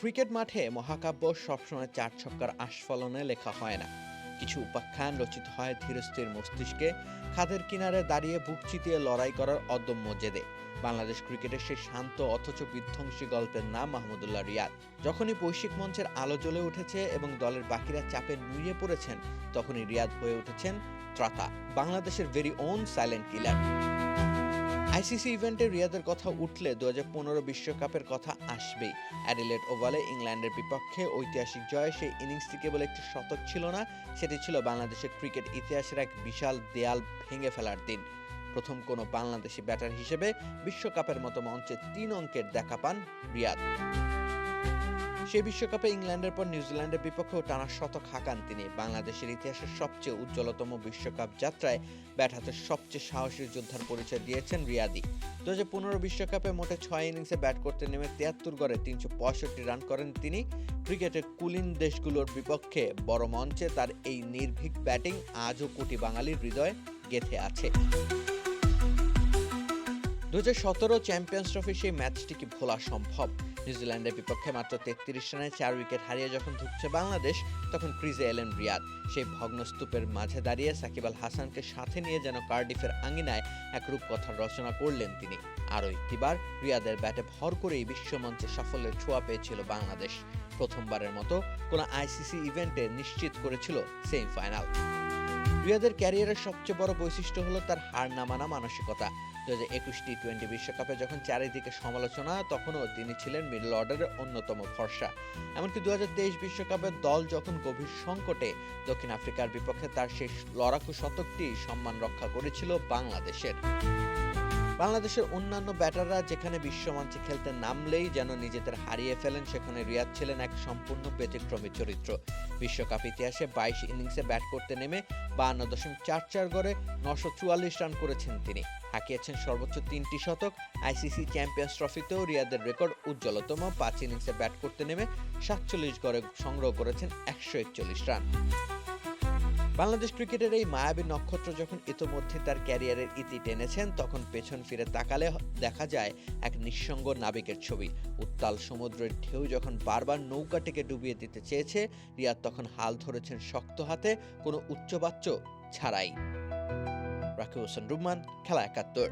Cricket মাঠে মহাকাব্য সবসময় চার ছক্কার আস্ফালনে লেখা হয় না। কিছু উপাখ্যান রচিত হয় ধীরস্থির মস্তিষ্কে, খাদের কিনারে দাঁড়িয়ে বুক চিতিয়ে লড়াই করার অদম্য জেদে। বাংলাদেশ ক্রিকেটের সেই শান্ত অথচ বিধ্বংসী গল্পের নাম মাহমুদুল্লাহ রিয়াদ। যখনই বৈশ্বিক মঞ্চের আলো জ্বলে উঠেছে এবং দলের বাকিরা চাপে নুয়ে পড়েছেন, তখনই রিয়াদ হয়ে উঠেছেন ত্রাতা, বাংলাদেশের very on silent killer. ICC ইভেন্টে রিয়াদের কথা উঠলে 2015 বিশ্বকাপের কথা আসবেই। অ্যাডিলেড ওভালে ইংল্যান্ডের বিপক্ষে ঐতিহাসিক জয়ে সেই ইনিংসটি কেবল একটি শতক ছিল না, সেটি ছিল বাংলাদেশের ক্রিকেট ইতিহাসের এক বিশাল দেয়াল ভেঙে ফেলার দিন। প্রথম কোনো বাংলাদেশি ব্যাটার হিসেবে বিশ্বকাপের মতো মঞ্চে 3 অঙ্কের দেখা পান রিয়াদ। সেই বিশ্বকাপে ইংল্যান্ডের পর নিউজিল্যান্ডের বিপক্ষেও টানা শতক হাঁকান তিনি। বাংলাদেশের ইতিহাসের সবচেয়ে উজ্জ্বলতম বিশ্বকাপ যাত্রায় ব্যাট হাতে সবচেয়ে সাহসী যোদ্ধার পরিচয় দিয়েছেন রিয়াদি। 2015 বিশ্বকাপে মোটে 6 ইনিংসে ব্যাট করতে নেমে 73 গড়ে 365 রান করেন তিনি। ক্রিকেটের কুলীন দেশগুলোর বিপক্ষে বড় মঞ্চে তার এই নির্ভীক ব্যাটিং আজও কোটি বাঙালির হৃদয়ে গেঁথে আছে। 2017 চ্যাম্পিয়ন্স ট্রফির সেই ম্যাচটি কি ভোলা সম্ভব? নিউজিল্যান্ডের বিপক্ষে মাত্র 33 রানে 4 উইকেট হারিয়ে যখন ধুঁকছে বাংলাদেশ, তখন ক্রিজে এলেন রিয়াদ। সেই ভগ্নস্তূপের মাঝে দাঁড়িয়ে সাকিব আল হাসানকে সাথে নিয়ে যেন কার্ডিফের আঙিনায় এক রূপকথার রচনা করলেন তিনি। আরও একটিবার রিয়াদের ব্যাটে ভর করেই বিশ্বমঞ্চে সাফল্যের ছোঁয়া পেয়েছিল বাংলাদেশ। প্রথমবারের মতো কোনো আইসিসি ইভেন্টে নিশ্চিত করেছিল সেমিফাইনাল। রিয়াদের ক্যারিয়ারের সবচেয়ে বড় বৈশিষ্ট্য হলো তার হার না মানা মানসিকতা। 2021 টি-20 বিশ্বকাপে যখন চারিদিকে সমালোচনা, তখনও তিনি ছিলেন মিডল অর্ডারের অন্যতম ভরসা। এমনকি 2023 বিশ্বকাপের দল যখন গভীর সংকটে, দক্ষিণ আফ্রিকার বিপক্ষে তার শেষ লড়াকু শতকটি সম্মান রক্ষা করেছিল বাংলাদেশের। বাংলাদেশের অন্যান্য ব্যাটাররা যেখানে বিশ্বমঞ্চে খেলতে নামলেই যেন নিজেদের হারিয়ে ফেলেন, সেখানে রিয়াদ ছিলেন এক সম্পূর্ণ ব্যতিক্রমী চরিত্র। বিশ্বকাপ ইতিহাসে 22 ইনিংসে ব্যাট করতে নেমে 52.44 গড়ে 944 রান করেছেন তিনি। হাঁকিয়েছেন সর্বোচ্চ 3টি শতক। আইসিসি চ্যাম্পিয়ন্স ট্রফিতেও রিয়াদের রেকর্ড উজ্জ্বলতম। 5 ইনিংসে ব্যাট করতে নেমে 47 গড়ে সংগ্রহ করেছেন 141 রান। বাংলাদেশ ক্রিকেটের এই মায়াবী নক্ষত্র যখন ইতোমধ্যে তার ক্যারিয়ারের ইতি টেনেছেন, তখন পেছন ফিরে তাকালে দেখা যায় এক নিঃসঙ্গ নাবিকের ছবি। উত্তাল সমুদ্রের ঢেউ যখন বারবার নৌকাটিকে ডুবিয়ে দিতে চেয়েছে, রিয়াদ তখন হাল ধরেছেন শক্ত হাতে, কোনো উচ্চবাচ্য ছাড়াই। রাকিব হোসেন রুম্মান, খেলা 71।